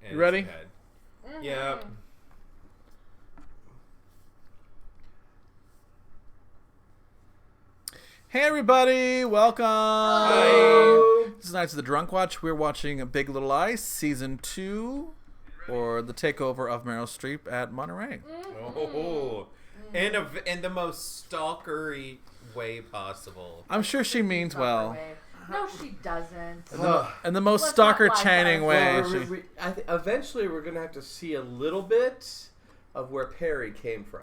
You ready? Mm-hmm. Yep. Hey everybody, welcome. Hi. This is Nights of the Drunk Watch. We're watching Big Little Lies, Season 2, or the takeover of Meryl Streep at Monterey. Oh, in the most stalkery way possible. I'm sure she means well. No, she doesn't. In the most Let's stalker not lie Channing to way. Well, eventually, we're going to have to see a little bit of where Perry came from.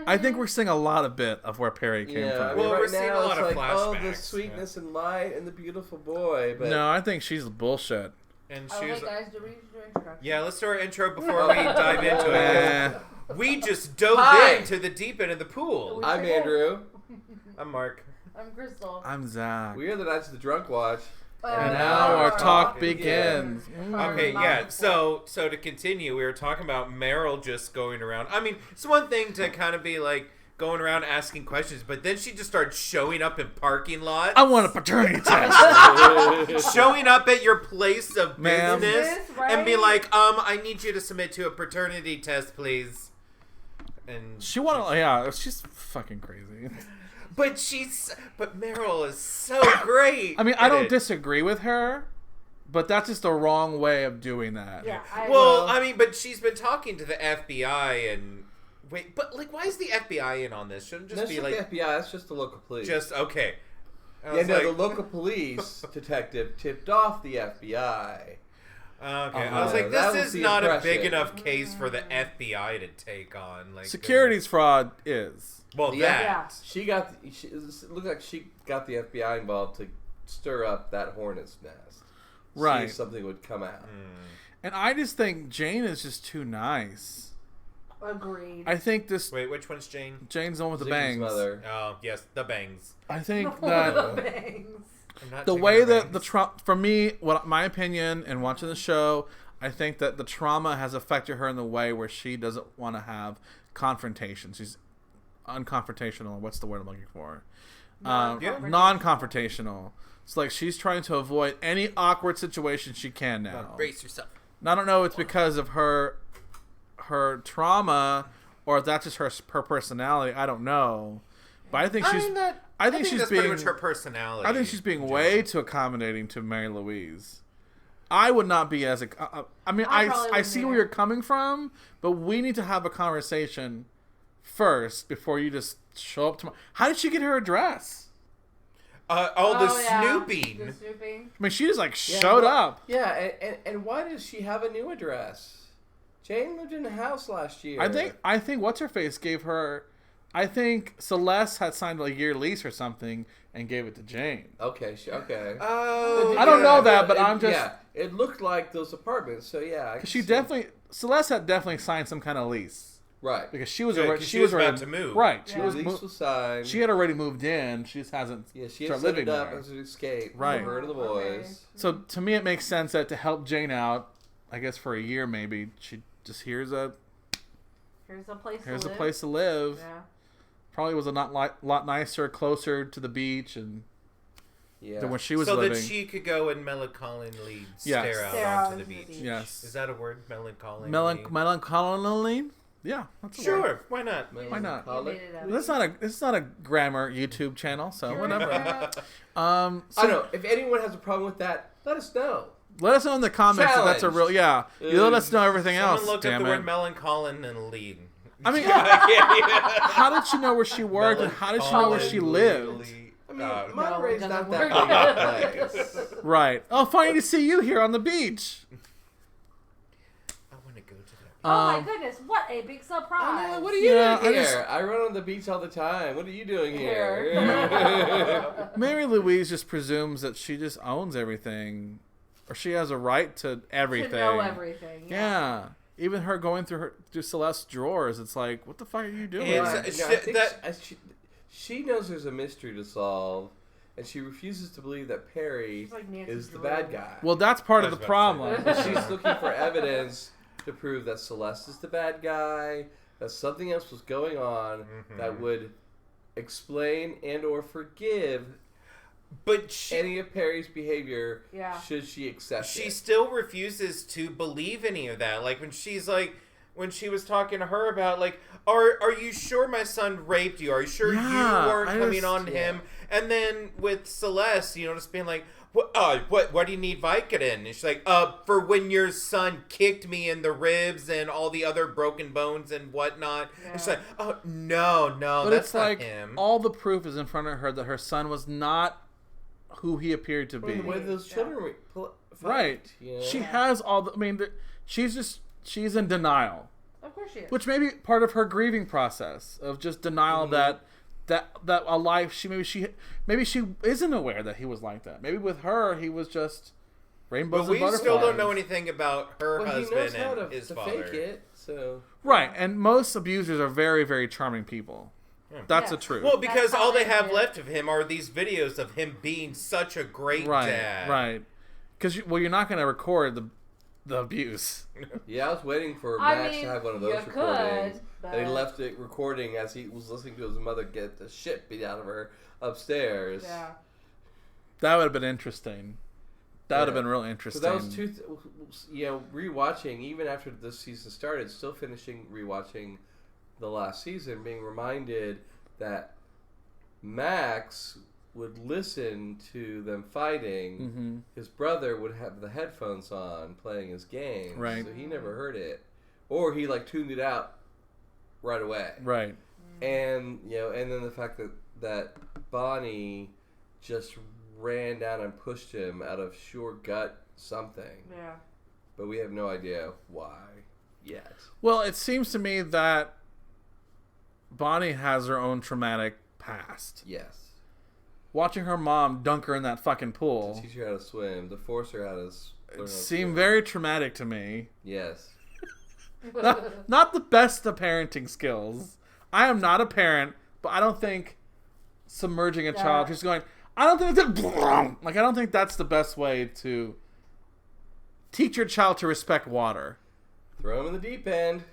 I think we're seeing a lot of bit of where Perry came from. I mean, Well, right we're seeing now a lot it's of like, oh, the flashbacks, sweetness and light and the beautiful boy. But No, I think she's bullshit. And Oh, she hey was, guys, do we need to do introduction? yeah, let's do our intro before we dive into Eh. it. We just dove Hi. into the deep end of the pool. I'm Andrew. I'm Mark. I'm Crystal. I'm Zach. We are the Knights of the Drunk Watch. And now our talk begins. Okay, yeah. So to continue, we were talking about Meryl just going around. I mean, it's one thing to kind of be like going around asking questions, but then she just started showing up in parking lots. I want a paternity test. Showing up at your place of Ma'am. business Right? and be like, I need you to submit to a paternity test, please. And she's fucking crazy. but Meryl is so great. I mean, I at don't it. disagree with her, but that's just the wrong way of doing that. Yeah. I mean, but she's been talking to the FBI and wait, but like, why is the FBI in on this? Shouldn't it just That's be not like the FBI. That's just the local police. just okay? I yeah, was no, like, the local police detective tipped off the FBI. okay, I was like, That this was is the not a big impression. enough case for the FBI to take on. Like Securities fraud is. Well, Yeah. that. She got. It looked like she got the FBI involved to stir up that hornet's nest. Right. See if something would come out. And I just think Jane is just too nice. Agreed. I think this Wait, which one's Jane? Jane's the one with the Ziggy's bangs. mother. Oh, yes, the bangs. I think The that bangs. I'm not the taking way the that the bangs. trauma, for me, what my opinion and watching the show, I think that the trauma has affected her in the way where she doesn't want to have confrontation. She's unconfrontational. What's the word I'm looking for? Non-confrontational. Non-confrontational. It's like she's trying to avoid any awkward situation she can now. Brace yourself. And I don't know if it's because of her trauma or if that's just her personality. I don't know. But I think she's I think she's that's being pretty much her personality. I think she's being way too accommodating to Mary Louise. I would not be as I mean I probably I see wouldn't where you're coming from, but we need to have a conversation first before you just show up tomorrow. How did she get her address? the yeah. snooping. The snooping. I mean, she just like showed up. Yeah, and why does she have a new address? Jane lived in a house last year. I think what's her face gave her. I think Celeste had signed a year lease or something and gave it to Jane. Okay, okay. Oh, I don't know that, but it, I'm just Yeah, it looked like those apartments. So yeah, because she definitely Celeste had definitely signed some kind of lease right. because she was Yeah, already 'cause she was already about to move. Right, Yeah. she The was lease was signed. she had already moved in. She just hasn't Yeah, she had started set living it up there. as an escape Right. for her and the boys. So to me, it makes sense that to help Jane out, I guess for a year maybe, she just here's a place to live. Yeah. Probably was a lot nicer, closer to the beach, and Yeah. than when she was so living. that she could go and melancholy Yes. stare out onto the beach. Yes. Is that a word? Melancholy. Melancholy? Yeah, that's a word. Sure. Why not? Why not? You made it up. It's not a grammar YouTube channel, so whatever. I don't know. If anyone has a problem with that, let us know. Let us know in the comments if that's a real. Yeah, you let us know everything Someone else. looked up Damn the it. word melancholy and lead. I mean, Yeah. how did she know where she worked and how did she know where she lived? I mean, No, Monterey's it not doesn't that big work. of a place. Right. Oh, funny to see you here on the beach. I want to go to that. Oh my goodness! What a big surprise! What are you Yeah, doing I here? just- I run on the beach all the time. What are you doing here? Mary Louise just presumes that she just owns everything, or she has a right to everything. To know everything. Yeah. Even her going through Celeste's drawers, it's like, what the fuck are you doing? It's- Right. No, I think she knows there's a mystery to solve, and she refuses to believe that Perry She's like Nancy is the Drew. bad guy. Well, that's part I of was the about to say problem. She's looking for evidence to prove that Celeste is the bad guy, that something else was going on that would explain and or forgive But any of Perry's behavior, Yeah. should she accept she it? still refuses to believe any of that. Like when she's like, when she was talking to her about like, are you sure my son raped you? Are you sure you weren't coming on him? And then with Celeste, just being like, what do you need Vicodin? And she's like, for when your son kicked me in the ribs and all the other broken bones and whatnot. Yeah. And she's like, oh, no, but that's it's not like him. All the proof is in front of her that her son was not who he appeared to be. The way those children fight, right. She has all the... I mean, she's in denial. Of course she is. Which may be part of her grieving process of just denial that a life maybe she isn't aware that he was like that. Maybe with her he was just rainbows and butterflies. We still don't know anything about her husband he knows and his to father. fake it, so right, and most abusers are very, very charming people. Yeah. That's the truth. Well, because all they have left of him are these videos of him being such a great dad. Right. Because you're not going to record the abuse. Yeah, I was waiting for Max to have one of those recordings. And he left it recording as he was listening to his mother get the shit beat out of her upstairs. Yeah. That would have been interesting. That would have been real interesting. So that was rewatching, even after this season started, still rewatching the last season, being reminded that Max would listen to them fighting. Mm-hmm. His brother would have the headphones on playing his game, right? So he never heard it, or he tuned it out right away, right? And and then the fact that Bonnie just ran down and pushed him out of sheer gut something. Yeah. But we have no idea why yet. Well, it seems to me that Bonnie has her own traumatic past. Yes. Watching her mom dunk her in that fucking pool. To teach her how to swim. To force her how to learn It seemed very traumatic to me. Yes. Not the best of parenting skills. I am not a parent, but I don't think submerging a child just going, I don't think that's the best way to teach your child to respect water. Throw him in the deep end.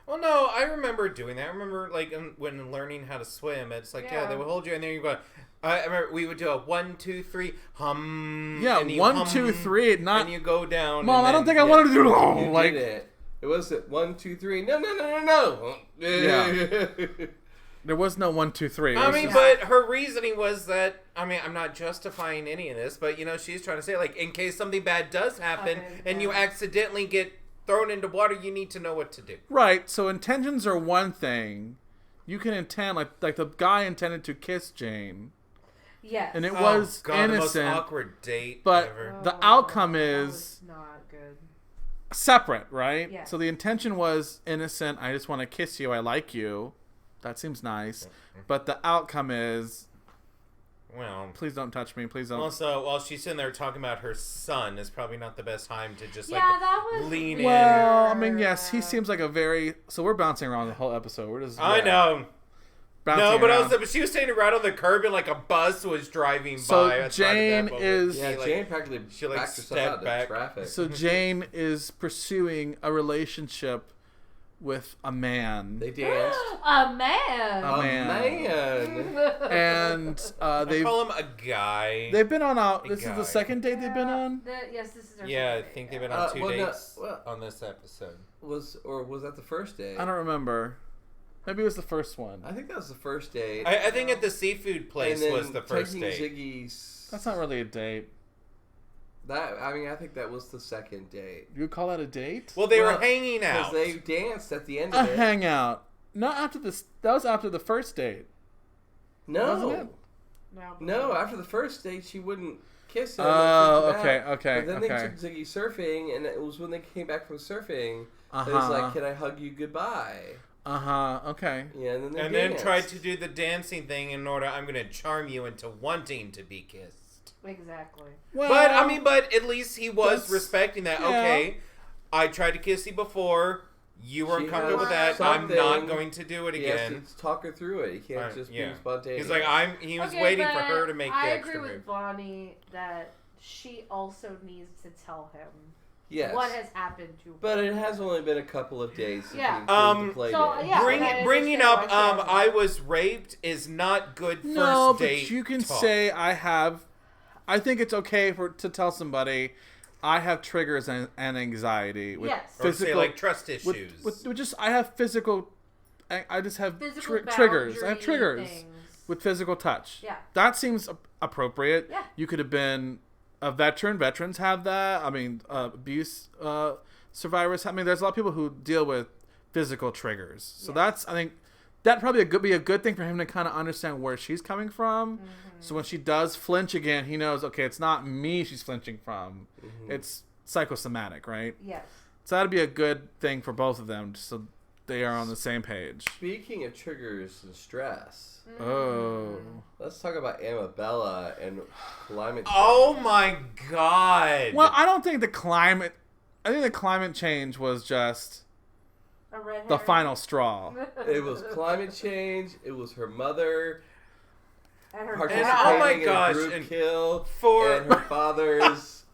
Well, no, I remember doing that. I remember, when learning how to swim, it's like, they would hold you, and then you go, I remember we would do a 1, 2, 3, hum. Yeah, 1, 2, 3, not... And you go down. Mom, I don't think I wanted to do it. You did it. It was 1, 2, 3. No. Yeah. There was no 1, 2, 3. But her reasoning was that, I'm not justifying any of this, but, she's trying to say, in case something bad does happen and you accidentally get thrown into water, you need to know what to do. Right, so intentions are one thing. You can intend, like the guy intended to kiss Jane. Yes. And it was innocent. The most awkward date but ever. The outcome is not good. Separate, right? Yes. So the intention was innocent. I just want to kiss you. I like you. That seems nice. But the outcome is, well, please don't touch me. Please don't. Also, while she's sitting there talking about her son, is probably not the best time to just lean in. Well, yes, he seems like a very. So we're bouncing around the whole episode. We're just. I know. No, but she was standing right on the curb and a bus was driving by. So Jane is. Yeah, Jane practically backed herself out of traffic. So Jane is pursuing a relationship with a man. They danced. A man. And they call him a guy. They've been on this is the second date they've been on? Yes, this is their I think they've been on 2 dates on this episode. Was that the first date? I don't remember. Maybe it was the first one. I think that was the first date. I think at the seafood place was the first date. Ziggy's... That's not really a date. I think that was the second date. You would call that a date? Well, they were hanging out. Because they danced at the end of it. A hangout. Not after this. That was after the first date. No. Wasn't it? No, after the first date, she wouldn't kiss him. Oh, okay. But then they took Ziggy surfing, and it was when they came back from surfing, it was like, can I hug you goodbye? Okay. Yeah, and then then tried to do the dancing thing in order, I'm going to charm you into wanting to be kissed. Exactly. Well, but at least he was respecting that. Yeah. Okay, I tried to kiss you before. You weren't comfortable with that. I'm not going to do it again. He has to talk her through it. He can't just be spontaneous. He's like, he was waiting for her to make the extra move. I agree with Bonnie that she also needs to tell him Yes. what has happened to her. But it has only been a couple of days since Yeah. we included the play So, date. yeah. Bringing I up understand why she I hasn't. was raped is not good first No, date but you can talk. say I think it's okay to tell somebody I have triggers and anxiety with Yes. Or say, physical like, trust issues. with just I have physical. I just have Physical triggers. I have boundary triggers things. with physical touch. Yeah. That seems appropriate. Yeah. You could have been a veteran. Veterans have that. I mean, abuse survivors. I mean, there's a lot of people who deal with physical triggers. So that's, I think, that probably be a good thing for him to kind of understand where she's coming from. Mm-hmm. So when she does flinch again, he knows, okay, it's not me she's flinching from. Mm-hmm. It's psychosomatic, right? Yes. So that'd be a good thing for both of them, so they are on the same page. Speaking of triggers and stress, Oh. let's talk about Amabella and climate change. Oh my god. Well, I think the climate change was just A red the herring. final straw. It was climate change. It was her mother And her participating dad. oh my in gosh, a group and kill for- and her father's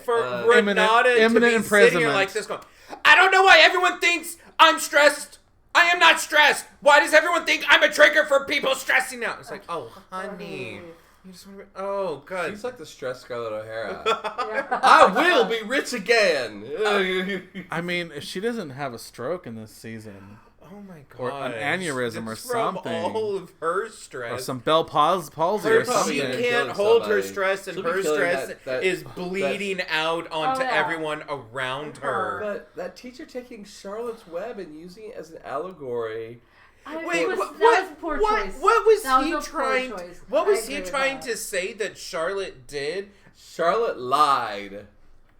For Imminent Renata to be sitting here imprisonment. like this going, I don't know why everyone thinks I'm stressed. I am not stressed. Why does everyone think I'm a trigger for people stressing out? It's like, oh, honey. You just want to be, oh, God. She's like the stressed Scarlett O'Hara. Yeah. I will be rich again. I mean, if she doesn't have a stroke in this season, Oh, my God. Or an aneurysm or something. all of her stress. or some Bell palsy Her, or something. she gonna can't kill hold her somebody. stress, and She'll be her killing stress that- is bleeding out onto Oh, yeah. everyone around her. But that teacher taking Charlotte's Web and using it as an allegory. Wait, that what? was a poor what? choice. What was That he was a poor trying? choice. What I was agree he with trying that. to say that Charlotte did? Charlotte lied.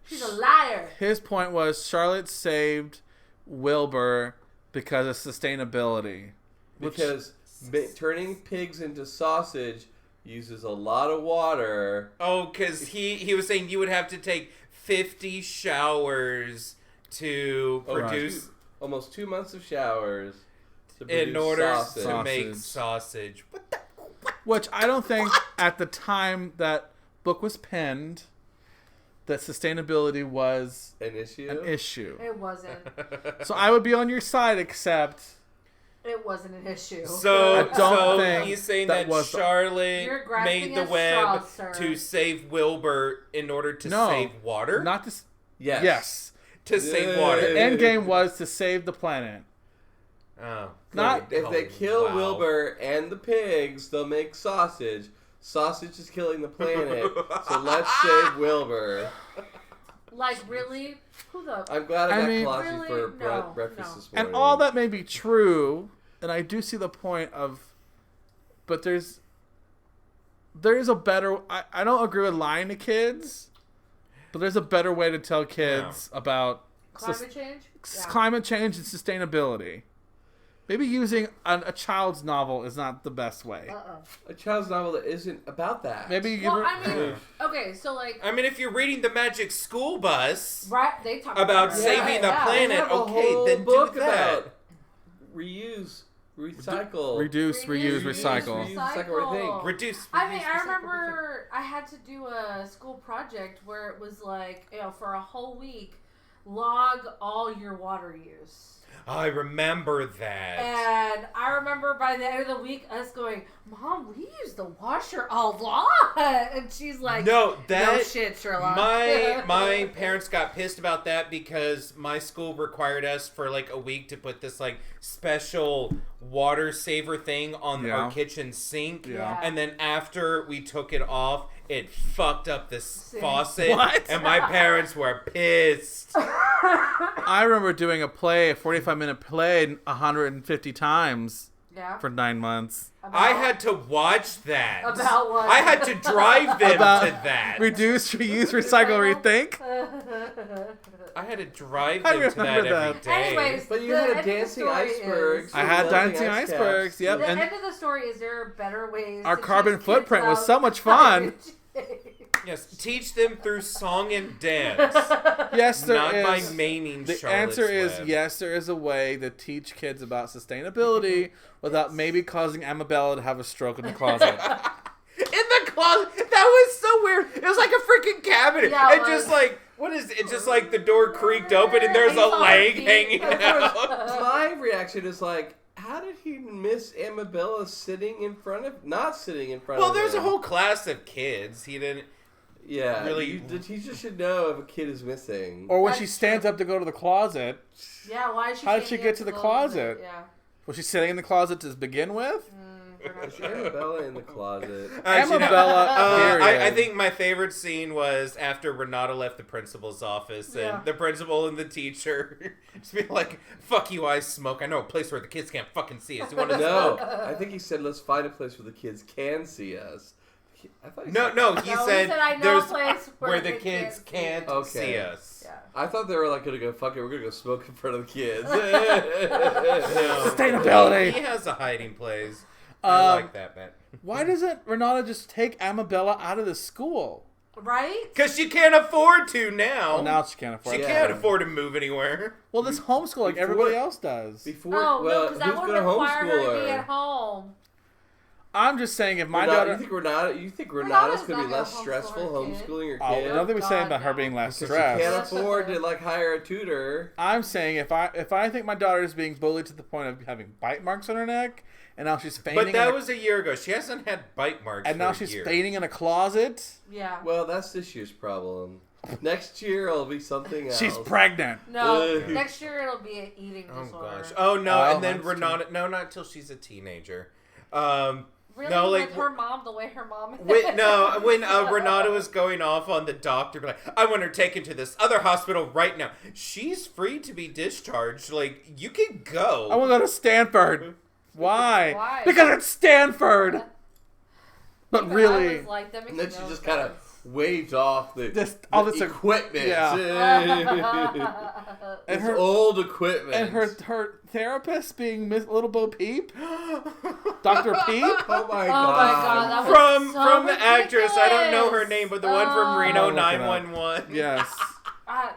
She's a liar. His point was Charlotte saved Wilbur because of sustainability. Because turning pigs into sausage uses a lot of water. Oh, because he was saying you would have to take 50 showers to produce Almost 2 months of showers to in produce order sausage. to make Sausage. sausage. What the? Which I don't think at the time that book was penned that sustainability was An issue? an issue. It wasn't. So I would be on your side, except It wasn't an issue. So, I don't so think he's saying that that, was- Charlotte You're grasping made the at web straws, sir. to save Wilbur in order to No, save water? not this. Yes. Yes. to save Yeah. water. The end game was to save the planet. Oh. Not- If they Oh, kill wow. Wilbur and the pigs, they'll make sausage. Sausage is killing the planet, so let's save Wilbur. Like, really? Who the... I'm glad I got mean- coffee Really? for No, breakfast no. this morning. And all that may be true, and I do see the point of, but there is a better. I don't agree with lying to kids, but there's a better way to tell kids about Climate change? Yeah. climate change and sustainability. Maybe using a child's novel is not the best way. A child's novel that isn't about that. Maybe you Well, I mean, okay, so, like, I mean, if you're reading The Magic School Bus right, they talk about it. saving the Yeah. They planet, have a okay, whole then book do that. about reuse, recycle, Reduce, reuse, Reduce, recycle. recycle everything. Reduce. I mean, reduce, I recycle, remember I had to do a school project where it was like, for a whole week, log all your water use. I remember that. And I remember by the end of the week, us going, Mom, we use the washer a lot. And she's like, No, that no shit, Sherlock. my parents got pissed about that because my school required us for like a week to put this like special water saver thing on Yeah. our kitchen sink. Yeah. And then after we took it off, it fucked up this Sink. faucet. What? And my parents were pissed. I remember doing a 45-minute play 150 times Yeah. for 9 months. I had to watch that. About what? I had to drive them About to that. Reduce, reuse, recycle, rethink. I had to drive I them to that remember every that. day. Anyways, But you the had end a of the dancing story icebergs. is- I had Building dancing ice icebergs, caps. yep. The And end of the story is there are better ways. our to carbon teach kids footprint was about so much fun. climate change. Yes, teach them through song and dance. yes, there Not by is. maiming The Charlotte's answer is Web. yes, there is a way to teach kids about sustainability without maybe causing Amabella to have a stroke in the closet. In the closet. That was so weird. It was like a freaking cabinet. Yeah, it and just was. like What is it? Just like the door creaked open and there's a leg hanging out. My reaction is like, how did he miss Amabella not sitting in front of him? Well, there's a whole class of kids. He didn't. Yeah, really. The teacher should know if a kid is missing. Or when she stands up to go to the closet. Yeah, why is she? How did she get to the closet? Yeah. Was she sitting in the closet to begin with? Is Amabella in the closet? Amabella. I think my favorite scene was after Renata left the principal's office and the principal and the teacher just being like, "Fuck you, I smoke. I know a place where the kids can't fucking see us. You want to No, I think he said, "Let's find a place where the kids can see us." I thought he said I know there's a place where the kids can't see us. Yeah. I thought they were like gonna go, fuck it, we're gonna go smoke in front of the kids. No. Sustainability. He has a hiding place. I like that, man. Why doesn't Renata just take Amabella out of the school? Right? Because she can't afford to now. Well, now she can't afford She it. can't afford to move anywhere. Well, this homeschool like everybody else does. Before, No, well, because who's that would gonna require homeschool her to be her? at home. I'm just saying if my daughter... You think Renata's Renata's gonna be not less gonna stressful homeschool her kid. homeschooling your Oh, kid? nothing we're saying God, about her no. being less Because she stressed. can't afford to like hire a tutor. I'm saying if I think my daughter is being bullied to the point of having bite marks on her neck, and now she's fainting... But that was a year ago. She hasn't had bite marks And now she's fainting in a closet? Yeah. Well, that's this year's problem. Next year it'll be something else. She's pregnant. No, next year it'll be an eating Oh, disorder. gosh. Oh, no, Oh, and then that's Renata... No, not until she's a teenager. Really? No, like, with her mom, the way her mom is? when Renata was going off on the doctor, like, I want her taken to this other hospital right now. She's free to be discharged. Like, you can go. I want to go to Stanford. Why? Why? Because it's Stanford. But Even really... I was like, that makes And then she no just kind of sense. waved off the equipment. Yeah. It's old equipment. And her therapist being Miss Little Bo Peep? Dr. Peep? Oh my God, that was From so the actress, I don't know her ridiculous. name, but the one from Reno I'll look it up. 911. Yes.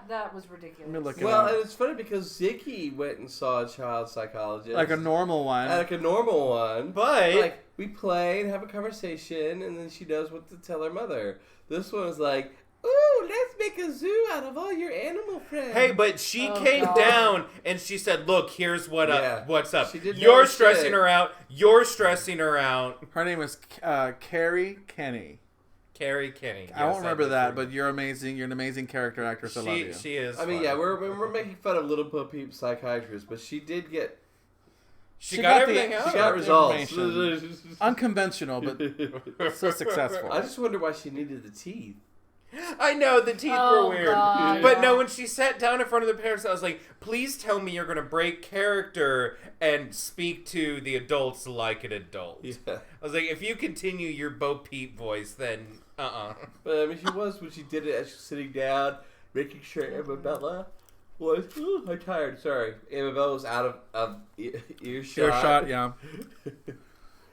That was ridiculous. Let me look it Well, up. and it's funny because Ziggy went and saw a child psychologist. Like a normal one. Like a normal one. But like, we play and have a conversation, and then she knows what to tell her mother. This one is like, ooh, let's make a zoo out of all your animal friends. hey, but she came down and she said, "Look, here's what's up. She did You're know stressing shit. her out. You're stressing her out." Her name is Carrie Kenny. Carrie Kenny. I won't remember that, but you're amazing. You're an amazing character actress. I love you. She is. I mean, fun. yeah, we're making fun of Little Bo Peep psychiatrist, but she did get... She got everything the- out. She got results. information. Unconventional, but so successful. I just wonder why she needed the teeth. I know the teeth Oh, were weird, God. but no. When she sat down in front of the parents, I was like, "Please tell me you're going to break character and speak to the adults like an adult." Yeah. I was like, "If you continue your Bo Peep voice, then But I mean, she was, when she did it, as she was sitting down, making sure Amabella was... Ooh, I'm tired, sorry. Amabella was out of earshot. Earshot, yeah.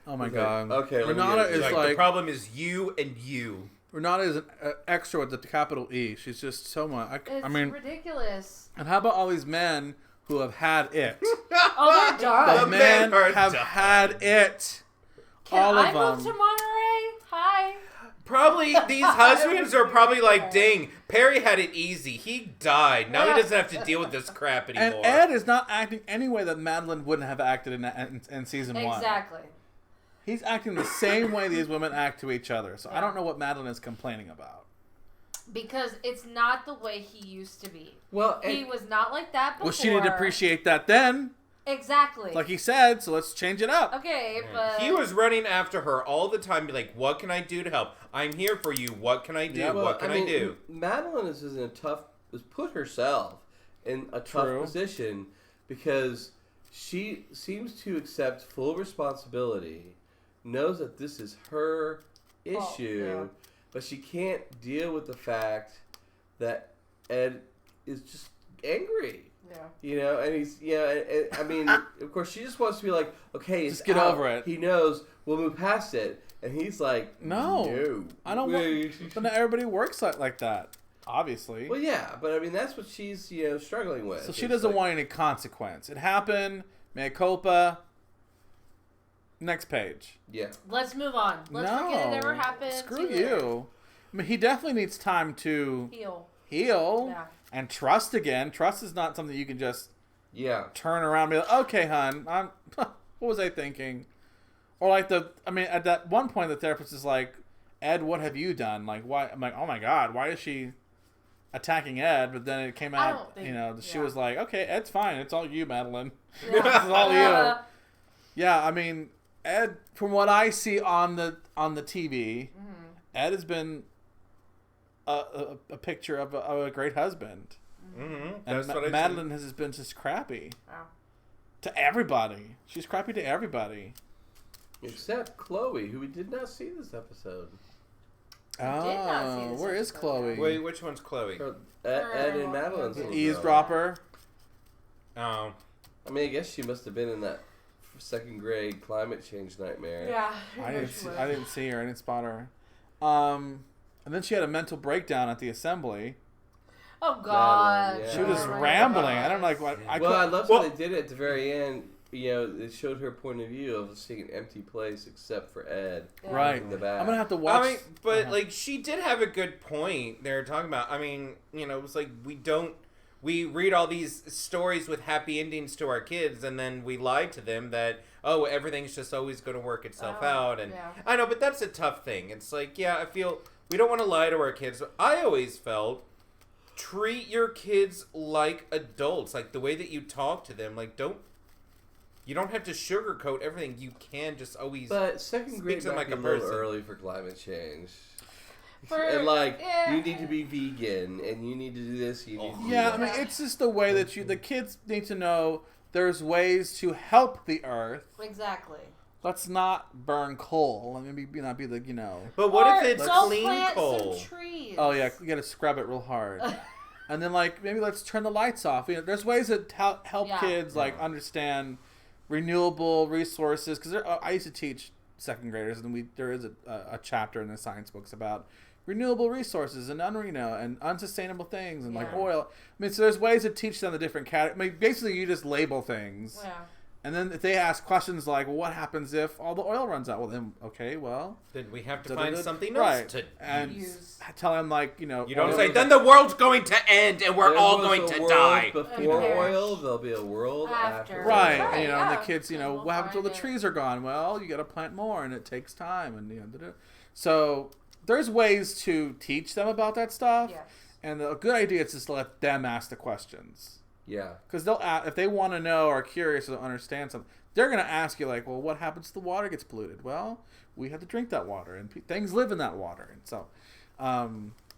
Oh my God. Okay, let me Renata get it. is the problem is you and you." Renata is an extra with the capital E. She's just so much. It's I mean, ridiculous. and how about all these men who have had it? Oh, they're done. The men are have done. had it. Can all I of move to them. Monterey? Hi. Probably these husbands are probably like, "Dang, Perry had it easy. He died. Now he doesn't have to deal with this crap And anymore." Ed is not acting any way that Madeline wouldn't have acted in season one. Exactly. He's acting the same way these women act to each other. So I don't know what Madeline is complaining about. Because it's not the way he used to be. Well, He was not like that before. Well, she didn't appreciate that then, Exactly. like he said. So let's change it up. Okay, but... He was running after her all the time, be like, "What can I do to help? I'm here for you. What can I do? Yeah, what can I do?" Madeline has put herself in a tough True. position because she seems to accept full responsibility, knows that this is her issue, but she can't deal with the fact that Ed is just angry. Yeah. You know, and he's, and I mean, of course, she just wants to be like, okay, it's Just get out. over it. He knows, we'll move past it. And he's like, No. I don't want. But not everybody works like that. Obviously. Well, yeah, but I mean, that's what she's, struggling with. So she It's doesn't like, want any consequence. It happened. Mea culpa. Next page. Yeah. Let's move on. Let's forget it ever happened. Screw See you you. later. I mean, he definitely needs time to Heal. heal Yeah. and trust again. Trust is not something you can just Yeah. turn around and be like, okay, hon, what was I thinking? Or like at that one point, the therapist is like, Ed, what have you done? Like, why? I'm like, oh my God, why is she attacking Ed? But then it came out, she was like, okay, Ed's fine. It's all you, Madeline. Yeah. It's all you. Yeah, I mean, Ed, from what I see on the TV, Ed has been a picture of a great husband. Mm-hmm. And That's what I Madeline has been just crappy. Wow. To everybody. She's crappy to everybody. Except Chloe, who we did not see this episode. Oh, where is Chloe? Wait, which one's Chloe? Ed and Madeline's little girl. Eavesdropper. Oh. I mean, I guess she must have been in that second grade climate change nightmare. Yeah. I didn't see her. I didn't spot her. And then she had a mental breakdown at the assembly. Oh God. Madeline, yeah. She was just rambling. I don't know, like what. I love how they did it at the very end. You know, it showed her point of view of seeing an empty place except for Ed. Yeah. Right. In the back. I'm gonna have to watch. I mean, but like she did have a good point. They're talking about. I mean, it was like we read all these stories with happy endings to our kids, and then we lie to them that everything's just always going to work itself out. And I know, but that's a tough thing. It's like, I feel we don't want to lie to our kids. I always felt treat your kids like adults, like the way that you talk to them. Like you don't have to sugarcoat everything. You can just always. But second grade might be a little early for climate change. And you need to be vegan, and you need to do this. You need to do that. I mean, it's just the way that the kids need to know there's ways to help the earth. Exactly. Let's not burn coal. Maybe not be the But what if it's go clean plant coal? Some trees. Oh yeah, you got to scrub it real hard. And then maybe let's turn the lights off. There's ways to help kids understand renewable resources. Because I used to teach second graders, and there is a chapter in the science books about renewable resources and and unsustainable things and like oil. I mean, so there's ways to teach them the different categories. I mean, basically you just label things. Yeah. And then if they ask questions like, well, what happens if all the oil runs out? Well, then, then we have to find something else to use. Tell them, you don't say, then the world's going to end and we're all going to die. Before oil, there'll be a world after. Right. And the kids, what happens till the trees are gone? Well, you got to plant more, and it takes time. And so there's ways to teach them about that stuff. Yes. And a good idea is just to let them ask the questions. Yeah. Because if they want to know or are curious or understand something, they're going to ask you well, what happens if the water gets polluted? Well, we have to drink that water, and things live in that water. And so,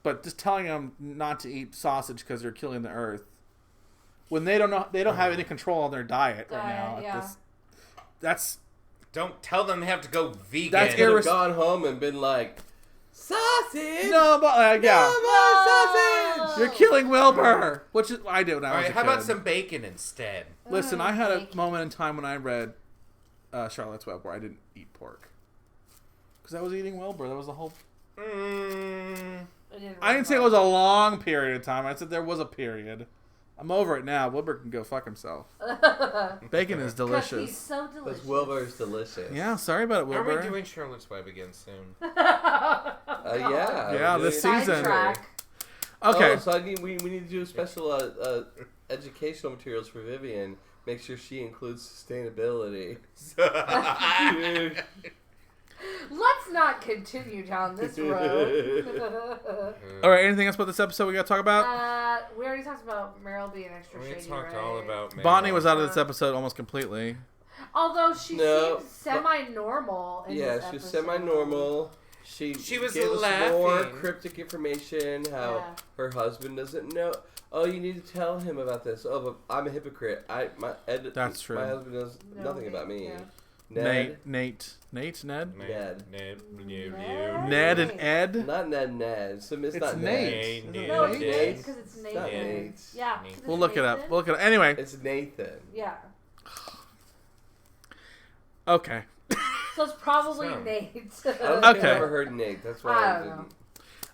but just telling them not to eat sausage because they're killing the earth, when they don't have any control on their diet right now. Yeah. That's. Don't tell them they have to go vegan. That's They have gone home and been like, sausage! No, but No more sausage! You're killing Wilbur! Which is I do when I was a kid. How about some bacon instead? Listen, I had a moment in time when I read Charlotte's Web where I didn't eat pork. Because I was eating Wilbur. That was the whole... I didn't say it was a long period of time. I said there was a period. I'm over it now. Wilbur can go fuck himself. Bacon is delicious. He's so delicious. Because Wilbur's delicious. Yeah, sorry about it, Wilbur. Are we doing Charlotte's Web again soon? Yeah. Yeah, this season. Okay. So we need to do special educational materials for Vivian. Make sure she includes sustainability. Let's not continue down this road. All right, anything else about this episode we got to talk about? We already talked about Meryl being extra shady, talked all about Meryl. Bonnie was out of this episode almost completely. Although she seemed semi-normal in this episode. Yeah, she was semi-normal. She was gave laughing. us more cryptic information, how her husband doesn't know. Oh, you need to tell him about this. Oh, but I'm a hypocrite. That's true. My husband knows nothing about me. Yeah. Ned and Ed? Not Ned. So it's not Nate. Ned. No, it's Nate because it's Nathan. Not Nate. Yeah. We'll look it up. Anyway. It's Nathan. Yeah. Okay. So it's probably Nate. I don't think I've ever heard Nate. That's why I didn't.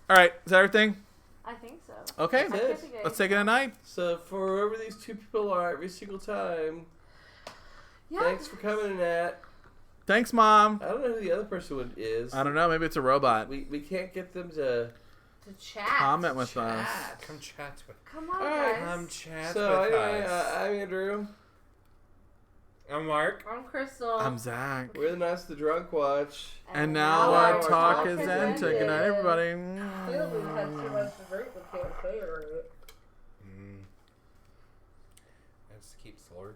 All right. Is that everything? I think so. Okay. Let's take it a night. So for wherever these two people are every single time, thanks for coming, Nat. Thanks, Mom. I don't know who the other person is. I don't know. Maybe it's a robot. We can't get them to to chat. Comment with us. Come chat with. Come on, Alright. guys. Come chat So with anyway, us. I'm Andrew. I'm Mark. I'm Crystal. I'm Zach. We're the Nice the Drunk Watch. And now our talk is has ended. Good night, everybody. Clearly, we had too much to drink. We can't say it. I just keep slurping.